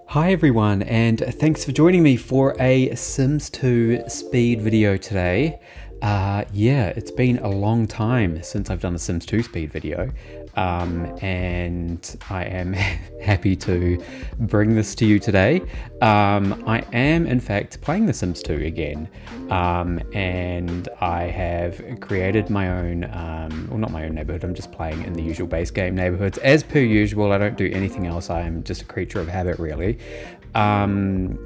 Hi everyone, and thanks for joining me for a Sims 2 speed video today. Yeah, it's been a long time since I've done a Sims 2 speed video, and I am happy to bring this to you today. I am in fact playing The Sims 2 again, and I have created my own, well, not my own neighborhood, I'm just playing in the usual base game neighborhoods. As per usual, I don't do anything else, I am just a creature of habit really. And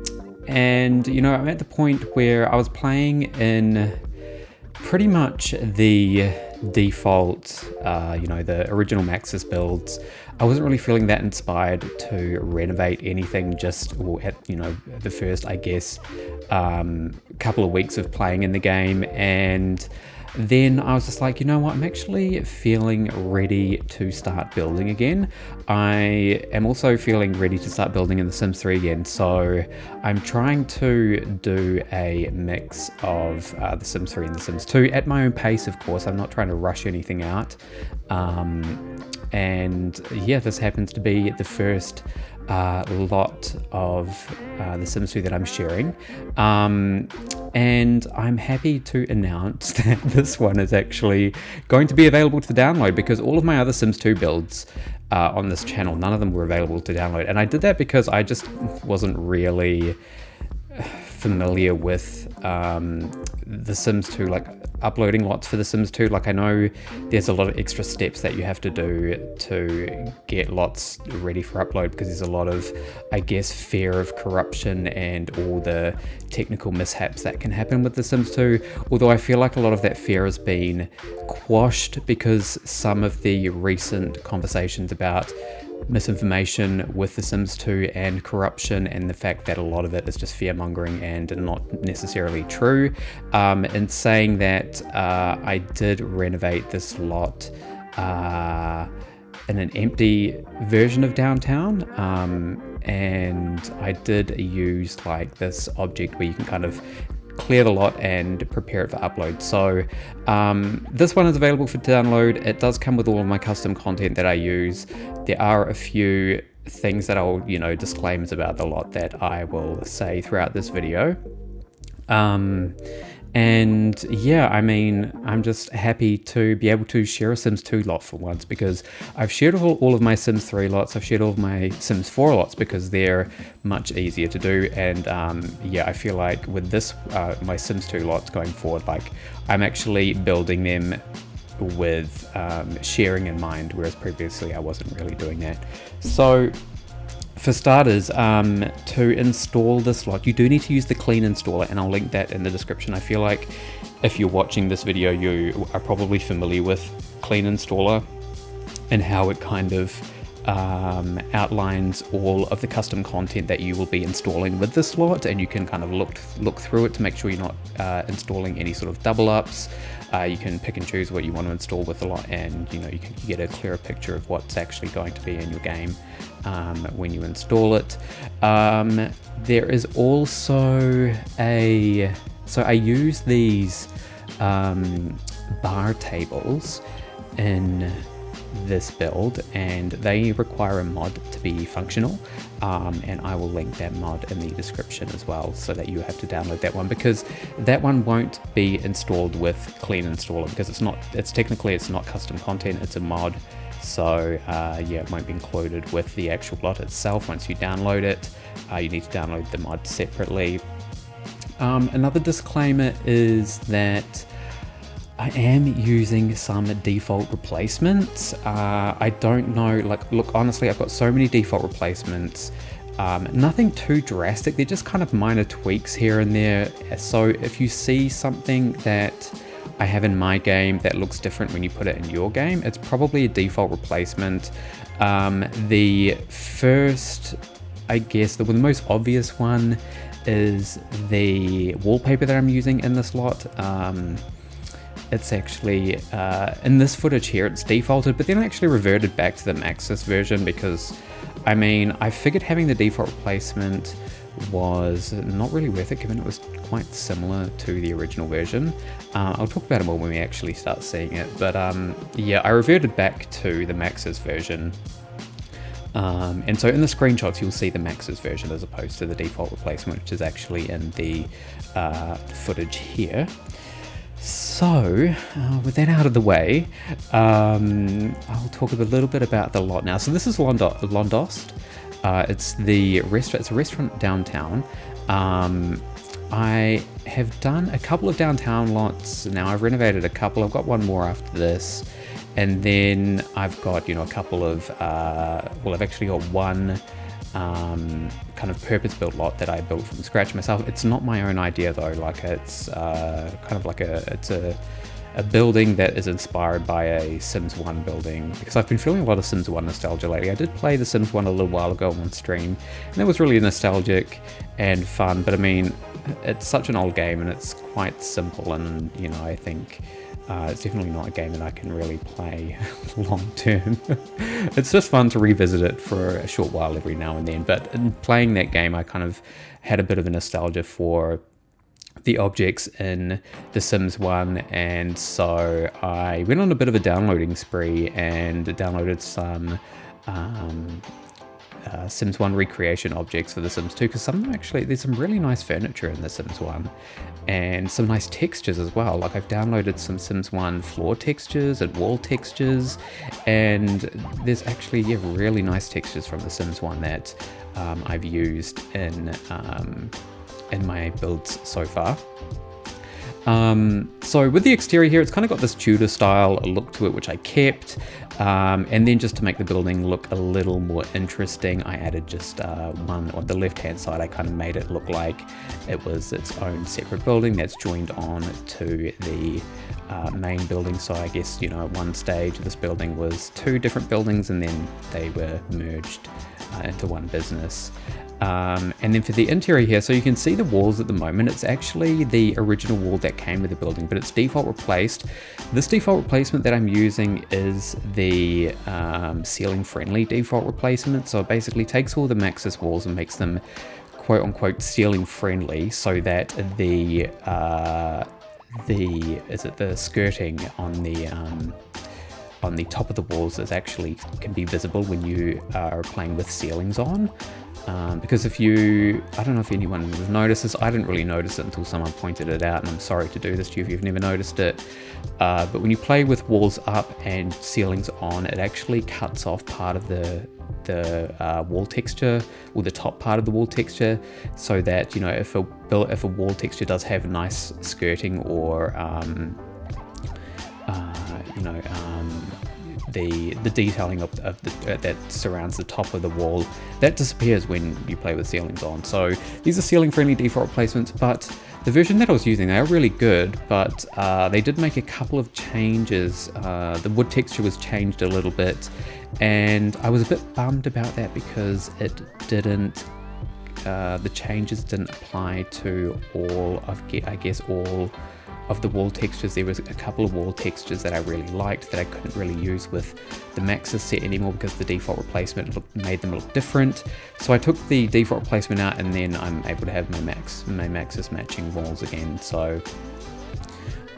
you know, I'm at the point where I was playing in pretty much the default, you know, the original Maxis builds. I wasn't really feeling that inspired to renovate anything just at, you know, the first, I guess, couple of weeks of playing in the game. And then I was just like, you know what, I'm actually feeling ready to start building again. I am also feeling ready to start building in The Sims 3 again, so I'm trying to do a mix of The Sims 3 and The Sims 2 at my own pace, of course. I'm not trying to rush anything out. And yeah, this happens to be the first lot of The Sims 2 that I'm sharing. And I'm happy to announce that this one is actually going to be available to download, because all of my other Sims 2 builds on this channel, none of them were available to download. And I did that because I just wasn't really familiar with The Sims 2, like uploading lots for The Sims 2. Like, I know there's a lot of extra steps that you have to do to get lots ready for upload, because there's a lot of, I guess, fear of corruption and all the technical mishaps that can happen with The Sims 2. Although I feel like a lot of that fear has been quashed because some of the recent conversations about misinformation with The Sims 2 and corruption, and the fact that a lot of it is just fear-mongering and not necessarily true. In saying that, I did renovate this lot in an empty version of downtown, and I did use like this object where you can kind of clear the lot and prepare it for upload. So this one is available for download. It does come with all of my custom content that I use. There are a few things that I'll, you know, disclaimers about the lot that I will say throughout this video. And yeah, I mean, I'm just happy to be able to share a Sims 2 lot for once, because I've shared all of my Sims 3 lots, I've shared all of my Sims 4 lots because they're much easier to do. And yeah, I feel like with this, my Sims 2 lots going forward, like I'm actually building them with sharing in mind, whereas previously I wasn't really doing that. So for starters, to install this lot, you do need to use the clean installer, and I'll link that in the description. I feel like if you're watching this video, you are probably familiar with clean installer and how it kind of outlines all of the custom content that you will be installing with this lot, and you can kind of look through it to make sure you're not installing any sort of double ups. You can pick and choose what you want to install with the lot, and you know, you get a clearer picture of what's actually going to be in your game when you install it. There is also so I use these bar tables in this build, and they require a mod to be functional, and I will link that mod in the description as well, so that you have to download that one, because that one won't be installed with clean installer, because it's technically not custom content, it's a mod. So yeah, it won't be included with the actual lot itself. Once you download it, you need to download the mod separately. Another disclaimer is that I am using some default replacements. I don't know, like, look, honestly, I've got so many default replacements. Nothing too drastic, they're just kind of minor tweaks here and there. So if you see something that I have in my game that looks different when you put it in your game, it's probably a default replacement. The first, I guess, the most obvious one is the wallpaper that I'm using in this lot. It's actually, in this footage here, it's defaulted, but then I actually reverted back to the Maxis version because, I mean, I figured having the default replacement was not really worth it, given it was quite similar to the original version. I'll talk about it more when we actually start seeing it, but yeah, I reverted back to the Maxis version And so in the screenshots, you'll see the Max's version as opposed to the default replacement, which is actually in the footage here. So, with that out of the way, I'll talk a little bit about the lot now. So this is Londoste. It's a restaurant downtown. I have done a couple of downtown lots now. I've renovated a couple. I've got one more after this. And then I've got, a couple of, I've actually got one kind of purpose-built lot that I built from scratch myself. It's not my own idea though. Like it's kind of like it's a building that is inspired by a Sims 1 building, because I've been feeling a lot of Sims 1 nostalgia lately. I did play the Sims 1 a little while ago on stream, and that was really nostalgic and fun. But I mean, it's such an old game and it's quite simple, and I think it's definitely not a game that I can really play long term. It's just fun to revisit it for a short while every now and then. But in playing that game, I kind of had a bit of a nostalgia for the objects in The Sims 1, and so I went on a bit of a downloading spree and downloaded some Sims 1 recreation objects for The Sims 2, because some of them actually, there's some really nice furniture in The Sims 1 and some nice textures as well. Like I've downloaded some Sims 1 floor textures and wall textures, and there's actually really nice textures from The Sims 1 that I've used in my builds so far. So with the exterior here, it's kind of got this Tudor style look to it, which I kept. And then just to make the building look a little more interesting, I added just one on the left-hand side. I kind of made it look like it was its own separate building that's joined on to the main building. So I guess, at one stage this building was two different buildings, and then they were merged into one business. And then for the interior here, so you can see the walls at the moment, it's actually the original wall that came with the building, but it's default replaced. This default replacement that I'm using is the ceiling friendly default replacement. So it basically takes all the Maxis walls and makes them quote unquote ceiling friendly, so that the skirting on the top of the walls can be visible when you are playing with ceilings on. Because I don't know if anyone has noticed this, I didn't really notice it until someone pointed it out, and I'm sorry to do this to you if you've never noticed it, but when you play with walls up and ceilings on, it actually cuts off part of the wall texture, or the top part of the wall texture, so that if a wall texture does have nice skirting or the detailing of that surrounds the top of the wall, that disappears when you play with ceilings on. So these are ceiling friendly default replacements, but the version that I was using, they are really good, but they did make a couple of changes. The wood texture was changed a little bit, and I was a bit bummed about that because it didn't the changes didn't apply to all of the wall textures. There was a couple of wall textures that I really liked that I couldn't really use with the Maxis set anymore, because the default replacement made them look different. So I took the default replacement out, and then I'm able to have my Maxis matching walls again. So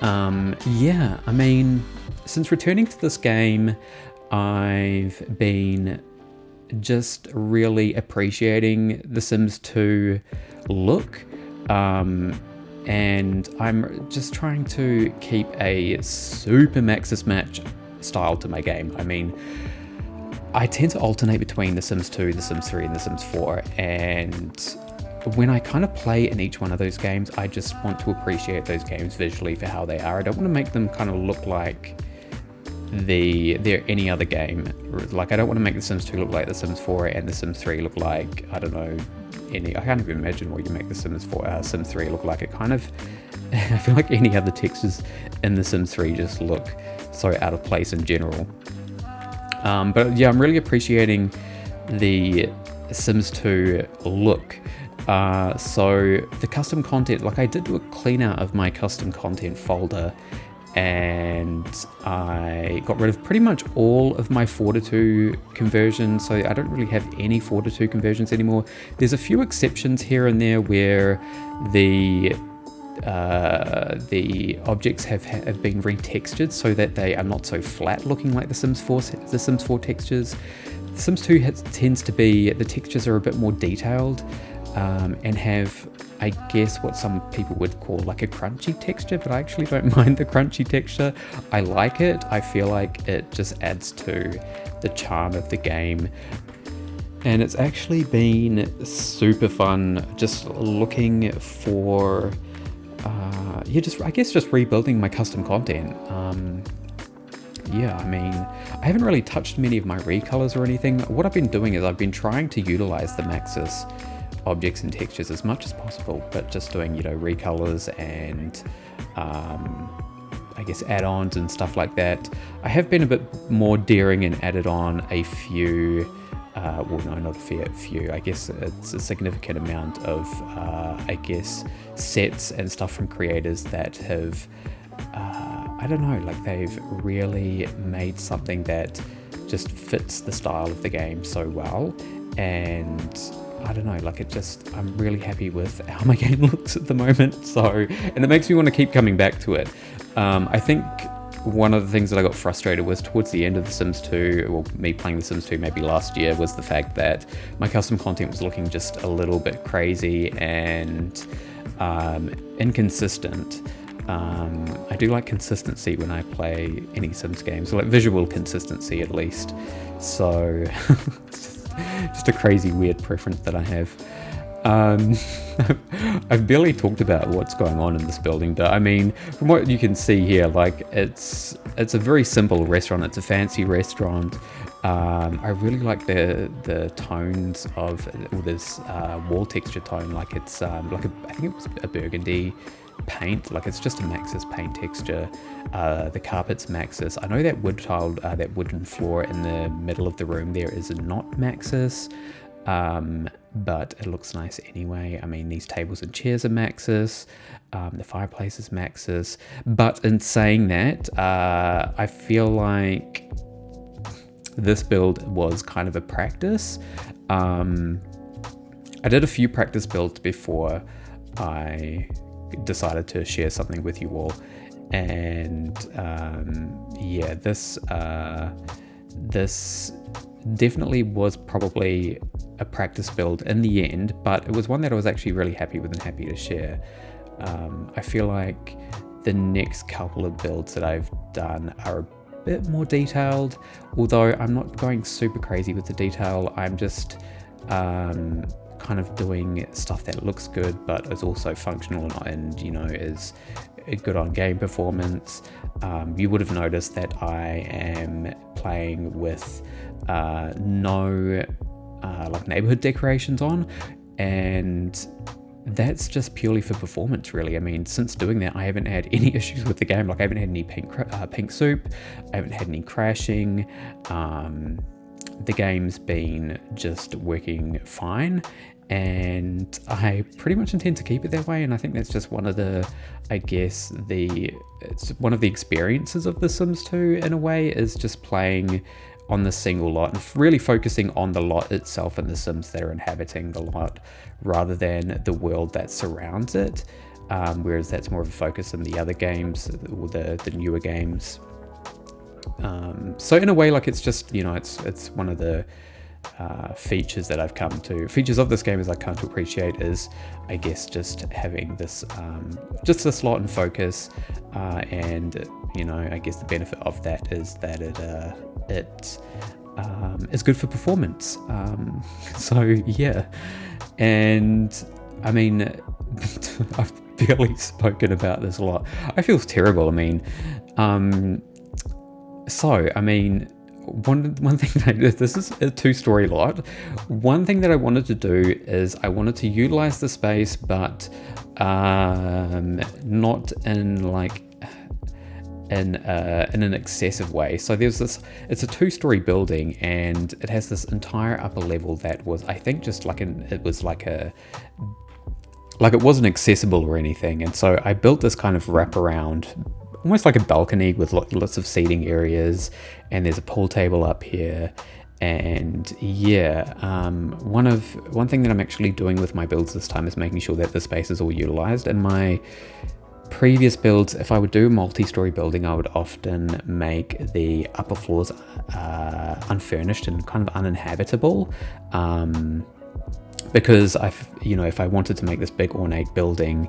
yeah, I mean, since returning to this game, I've been just really appreciating the Sims 2 look. And I'm just trying to keep a super Maxis match style to my game. I mean, I tend to alternate between The Sims 2, The Sims 3, and The Sims 4, and when I kind of play in each one of those games, I just want to appreciate those games visually for how they are. I don't want to make them kind of look like they're any other game. Like, I don't want to make The Sims 2 look like The Sims 4 and The Sims 3 look like, I don't know, I can't even imagine what you make the Sims 3 look like. It kind of, I feel like any other textures in The Sims 3 just look so out of place in general. But yeah, I'm really appreciating the Sims 2 look. So the custom content, like I did do a clean out of my custom content folder, and I got rid of pretty much all of my 4:2 conversions, so I don't really have any 4:2 conversions anymore. There's a few exceptions here and there where the objects have been retextured so that they are not so flat looking like the Sims 4 textures. Sims 2 tends to be, the textures are a bit more detailed, and have, I guess, what some people would call like a crunchy texture, but I actually don't mind the crunchy texture. I like it. I feel like it just adds to the charm of the game. And it's actually been super fun just looking for, I guess just rebuilding my custom content. Yeah, I mean, I haven't really touched many of my recolors or anything. What I've been doing is I've been trying to utilize the Maxis objects and textures as much as possible, but just doing, recolors and I guess add-ons and stuff like that. I have been a bit more daring and added on a few, well, no, not a few, I guess it's a significant amount of, sets and stuff from creators that have, I don't know, like they've really made something that just fits the style of the game so well. And I don't know, like I'm really happy with how my game looks at the moment. So, and it makes me want to keep coming back to it. I think one of the things that I got frustrated with towards the end of The Sims 2, well, me playing The Sims 2 maybe last year, was the fact that my custom content was looking just a little bit crazy and inconsistent. I do like consistency when I play any Sims games, or like visual consistency at least. So just a crazy weird preference that I have. I've barely talked about what's going on in this building, but I mean, from what you can see here, like it's a very simple restaurant. It's a fancy restaurant. I really like the tones of this wall texture tone. Like it's I think it was a burgundy paint. Like it's just a Maxis paint texture. The carpet's Maxis. I know that wood tile, that wooden floor in the middle of the room there is not Maxis. But it looks nice anyway. I mean, these tables and chairs are Maxis. The fireplace is Maxis. But in saying that, I feel like this build was kind of a practice. I did a few practice builds before I decided to share something with you all. And yeah, this definitely was probably a practice build in the end, but it was one that I was actually really happy with and happy to share. I feel like the next couple of builds that I've done are a bit more detailed, although I'm not going super crazy with the detail. I'm just kind of doing stuff that looks good but is also functional and is good on game performance. You would have noticed that I am playing with no like neighborhood decorations on, and that's just purely for performance, really. I mean, since doing that, I haven't had any issues with the game. Like I haven't had any pink soup, I haven't had any crashing. The game's been just working fine, and I pretty much intend to keep it that way. And I think that's just one of the, it's one of the experiences of The Sims 2 in a way, is just playing on the single lot and really focusing on the lot itself and the Sims that are inhabiting the lot rather than the world that surrounds it. Whereas that's more of a focus in the other games, or the newer games. So in a way, like it's just, it's one of the features of this game as I've come to appreciate is, I guess, just having this this lot and focus, and I guess the benefit of that is that it is good for performance. So yeah, and I mean, I've barely spoken about this a lot. I feel terrible. I mean, so I mean, one thing this is a 2-story lot. One thing that I wanted to do is I wanted to utilize the space, but not in like in an excessive way. So there's this, it's a 2-story building, and it has this entire upper level that was, I think, just like it wasn't accessible or anything. And so I built this kind of wraparound, almost like a balcony with lots of seating areas, and there's a pool table up here. And yeah, one thing that I'm actually doing with my builds this time is making sure that the space is all utilized. And my previous builds, if I would do a multi-story building, I would often make the upper floors unfurnished and kind of uninhabitable, because if I wanted to make this big ornate building,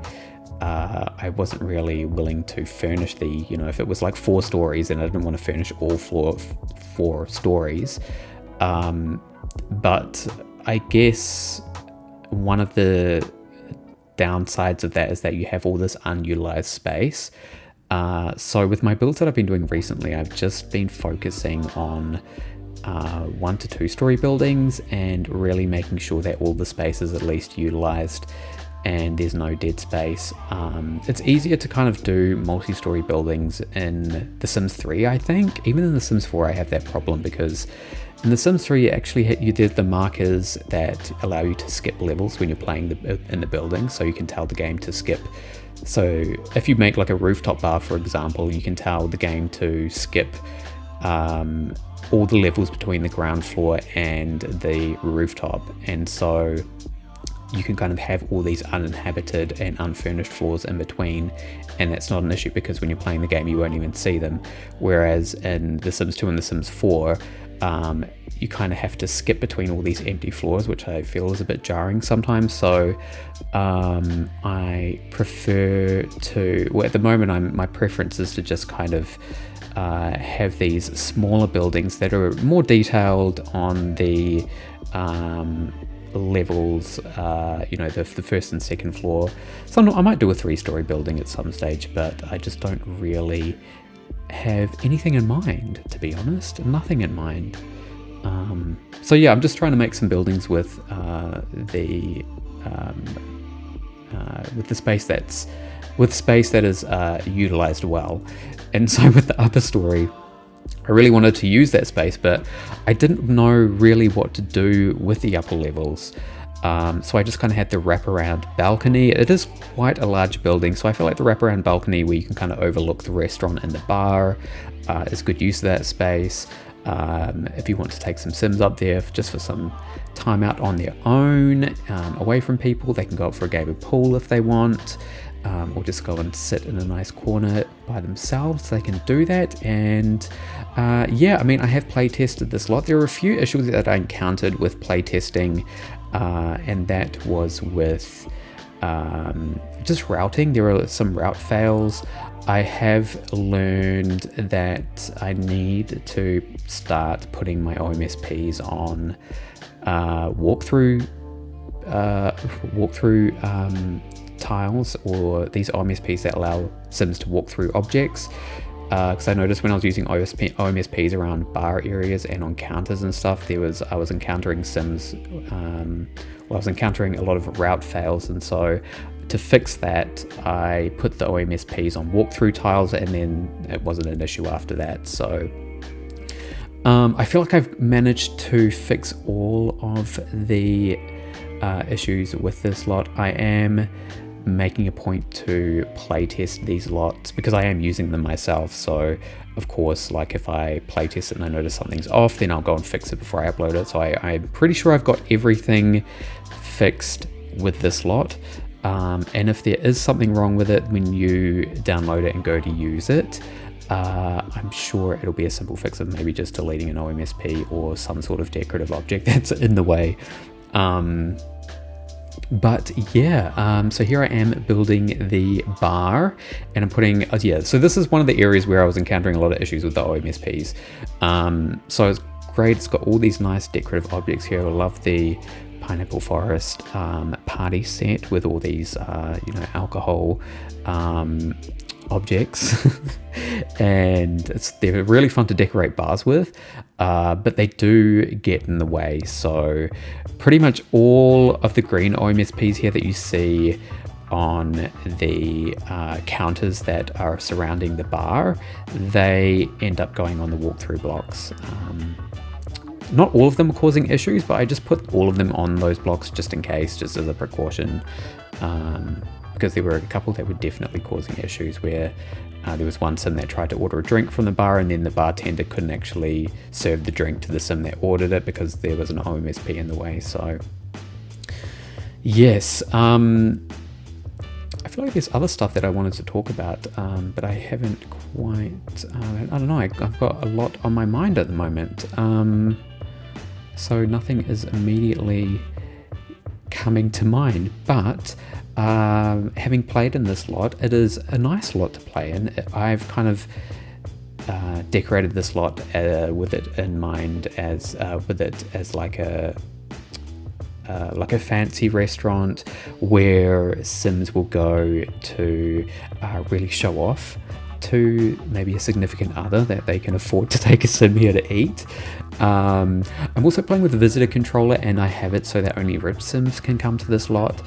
I wasn't really willing to furnish if it was like 4 stories, and I didn't want to furnish all 4 stories. But I guess one of the downsides of that is that you have all this unutilized space. So with my builds that I've been doing recently, I've just been focusing on 1 to 2 story buildings and really making sure that all the space is at least utilized and there's no dead space. It's easier to kind of do multi-story buildings in The Sims 3, I think. Even in The Sims 4, I have that problem, because in The Sims 3, there's the markers that allow you to skip levels when you're playing in the building, so you can tell the game to skip. So if you make like a rooftop bar, for example, you can tell the game to skip all the levels between the ground floor and the rooftop, and so you can kind of have all these uninhabited and unfurnished floors in between, and that's not an issue because when you're playing the game you won't even see them. Whereas in The Sims 2 and The Sims 4, you kind of have to skip between all these empty floors, which I feel is a bit jarring sometimes. So I prefer to, well, at the moment my preference is to just kind of have these smaller buildings that are more detailed on the levels, the first and second floor. So I might do a 3-story building at some stage, but I just don't really have anything in mind, to be honest. Nothing in mind. So yeah, I'm just trying to make some buildings with the space that is utilized well. And so with the upper story, I really wanted to use that space, but I didn't know really what to do with the upper levels. So I just kind of had the wraparound balcony. It is quite a large building, so I feel like the wraparound balcony where you can kind of overlook the restaurant and the bar is good use of that space. If you want to take some Sims up there just for some time out on their own, away from people, they can go up for a game of pool if they want. Or just go and sit in a nice corner by themselves. They can do that. And yeah, I mean, I have play tested this lot. There are a few issues that I encountered with play testing, and that was with just routing. There are some route fails. I have learned that I need to start putting my OMSPs on walkthrough tiles, or these OMSPs that allow Sims to walk through objects, because I noticed when I was using OMSPs around bar areas and on counters and stuff, I was encountering Sims, I was encountering a lot of route fails, and so to fix that I put the OMSPs on walkthrough tiles, and then it wasn't an issue after that. So I feel like I've managed to fix all of the issues with this lot. I am making a point to playtest these lots because I am using them myself. So of course, like if I playtest it and I notice something's off, then I'll go and fix it before I upload it. So I'm pretty sure I've got everything fixed with this lot. And if there is something wrong with it when you download it and go to use it, I'm sure it'll be a simple fix of maybe just deleting an OMSP or some sort of decorative object that's in the way. But yeah, so here I am building the bar, and I'm putting, so this is one of the areas where I was encountering a lot of issues with the OMSPs. So it's great, it's got all these nice decorative objects here. I love the Pineapple Forest party set with all these, alcohol objects. And they're really fun to decorate bars with, but they do get in the way. So pretty much all of the green OMSPs here that you see on the counters that are surrounding the bar, they end up going on the walkthrough blocks. Not all of them are causing issues, but I just put all of them on those blocks just in case, just as a precaution, because there were a couple that were definitely causing issues where there was one Sim that tried to order a drink from the bar, and then the bartender couldn't actually serve the drink to the Sim that ordered it because there was an OMSP in the way. So yes, I feel like there's other stuff that I wanted to talk about, but I haven't quite, I don't know, I've got a lot on my mind at the moment. So nothing is immediately coming to mind, but having played in this lot, it is a nice lot to play in. I've kind of decorated this lot with it in mind as like a fancy restaurant where Sims will go to really show off to maybe a significant other that they can afford to take a Sim here to eat. I'm also playing with the visitor controller, and I have it so that only rich Sims can come to this lot,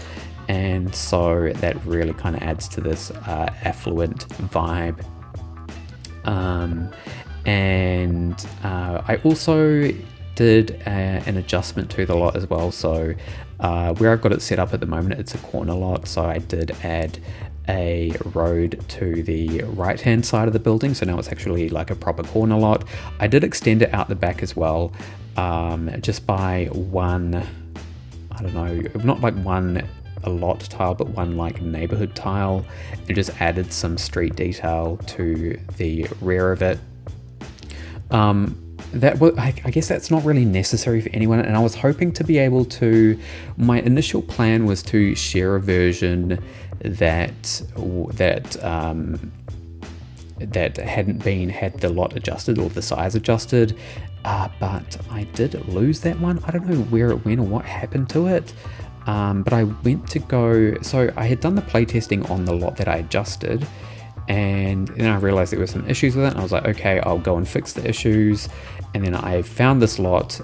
and so that really kind of adds to this affluent vibe. And I also did an adjustment to the lot as well. So where I've got it set up at the moment, it's a corner lot, so I did add a road to the right hand side of the building, so now it's actually like a proper corner lot. I did extend it out the back as well, just by one, I don't know, not like one a lot tile, but one like neighborhood tile, and just added some street detail to the rear of it. That was, I guess that's not really necessary for anyone, and I was hoping to be able to, my initial plan was to share a version that hadn't had the lot adjusted or the size adjusted, but I did lose that one. I don't know where it went or what happened to it, but I went to go, so I had done the playtesting on the lot that I adjusted, and then I realized there were some issues with it, and I was like, okay, I'll go and fix the issues. And then I found this lot,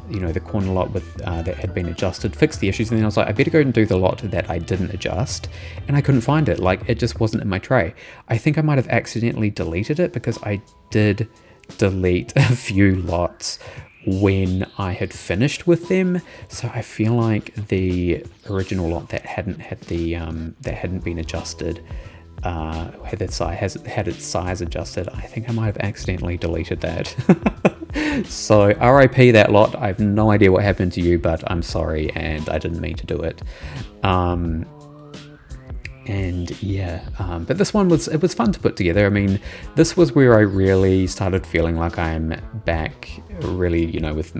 you know, the corner lot with that had been adjusted, fixed the issues, and then I was like, I better go and do the lot that I didn't adjust, and I couldn't find it. Like, it just wasn't in my tray. I think I might have accidentally deleted it, because I did delete a few lots when I had finished with them. So I feel like the original lot that hadn't been adjusted, had its size adjusted, I think I might have accidentally deleted that. So RIP that lot. I have no idea what happened to you, but I'm sorry, and I didn't mean to do it. And yeah, but this one was fun to put together. I mean, this was where I really started feeling like I'm back, really, you know, with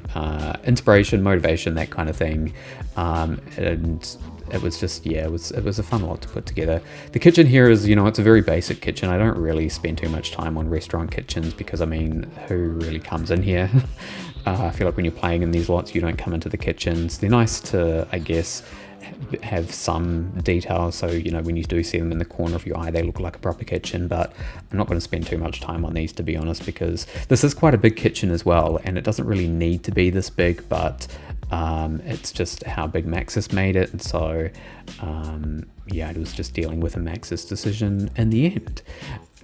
inspiration, motivation, that kind of thing. And it was just, yeah, it was a fun lot to put together. The kitchen here is, you know, it's a very basic kitchen. I don't really spend too much time on restaurant kitchens, because I mean, who really comes in here? I feel like when you're playing in these lots, you don't come into the kitchens. They're nice to, I guess, have some detail, so you know, when you do see them in the corner of your eye, they look like a proper kitchen. But I'm not going to spend too much time on these, to be honest, because this is quite a big kitchen as well, and it doesn't really need to be this big, but it's just how big Maxis made it, and so yeah, it was just dealing with a Maxis decision in the end.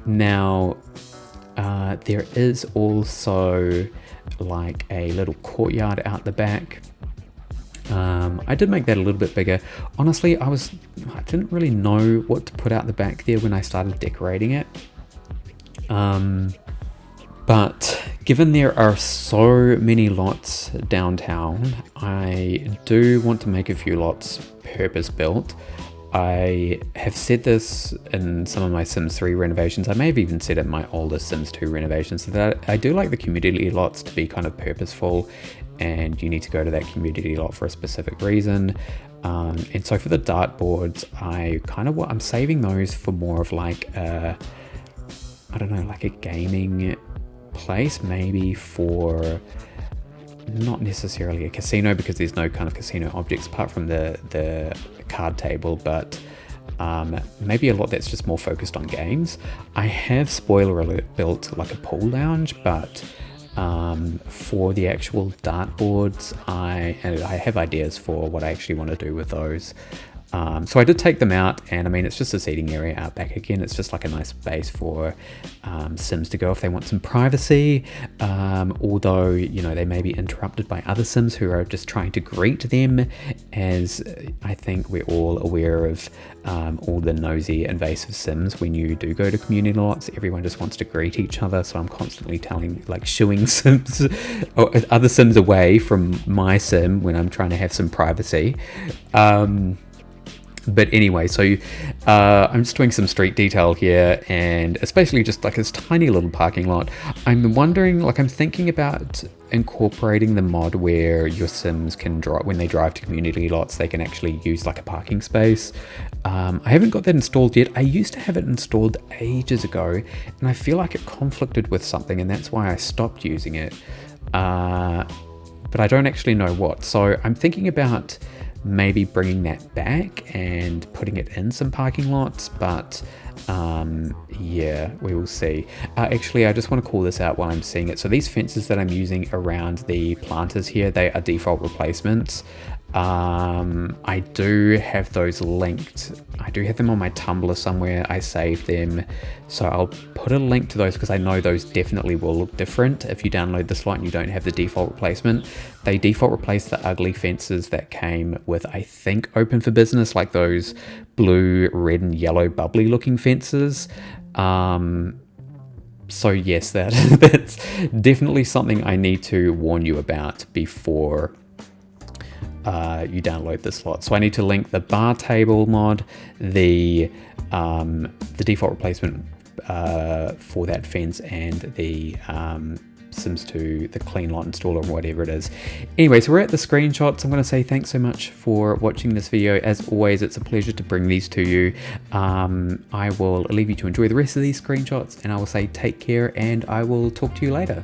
Now there is also like a little courtyard out the back. I did make that a little bit bigger. Honestly, I didn't really know what to put out the back there when I started decorating it. But given there are so many lots downtown, I do want to make a few lots purpose built. I have said this in some of my Sims 3 renovations. I may have even said it in my older Sims 2 renovations, that I do like the community lots to be kind of purposeful, and you need to go to that community lot for a specific reason. And so for the dartboards, I'm saving those for more of like I don't know, like a gaming place, maybe for not necessarily a casino, because there's no kind of casino objects apart from the card table, but maybe a lot that's just more focused on games. I have, spoiler alert, built like a pool lounge, but for the actual dartboards, I have ideas for what I actually want to do with those. So I did take them out, and I mean, it's just a seating area out back again. It's just like a nice space for Sims to go if they want some privacy, although, you know, they may be interrupted by other Sims who are just trying to greet them, as I think we're all aware of all the nosy, invasive Sims. When you do go to community lots, everyone just wants to greet each other, so I'm constantly shooing Sims or other Sims away from my Sim when I'm trying to have some privacy. But anyway, so I'm just doing some street detail here, and especially just like this tiny little parking lot. I'm wondering, like I'm thinking about incorporating the mod where your Sims can drive, when they drive to community lots, they can actually use like a parking space. I haven't got that installed yet. I used to have it installed ages ago, and I feel like it conflicted with something, and that's why I stopped using it. But I don't actually know what. So I'm thinking about maybe bringing that back and putting it in some parking lots, but yeah, we will see. Actually, I just want to call this out while I'm seeing it. So these fences that I'm using around the planters here, they are default replacements. I do have those linked. I do have them on my Tumblr somewhere. I saved them, so I'll put a link to those because I know those definitely will look different if you download this lot and you don't have the default replacement. They default replace the ugly fences that came with, I think, Open for Business, like those blue, red and yellow bubbly looking fences. So yes, that's definitely something I need to warn you about before you download this lot. So I need to link the bar table mod, the default replacement for that fence, and the Sims 2, the clean lot installer, or whatever it is. Anyway, so we're at the screenshots. I'm going to say thanks so much for watching this video. As always, it's a pleasure to bring these to you. I will leave you to enjoy the rest of these screenshots, and I will say take care, and I will talk to you later.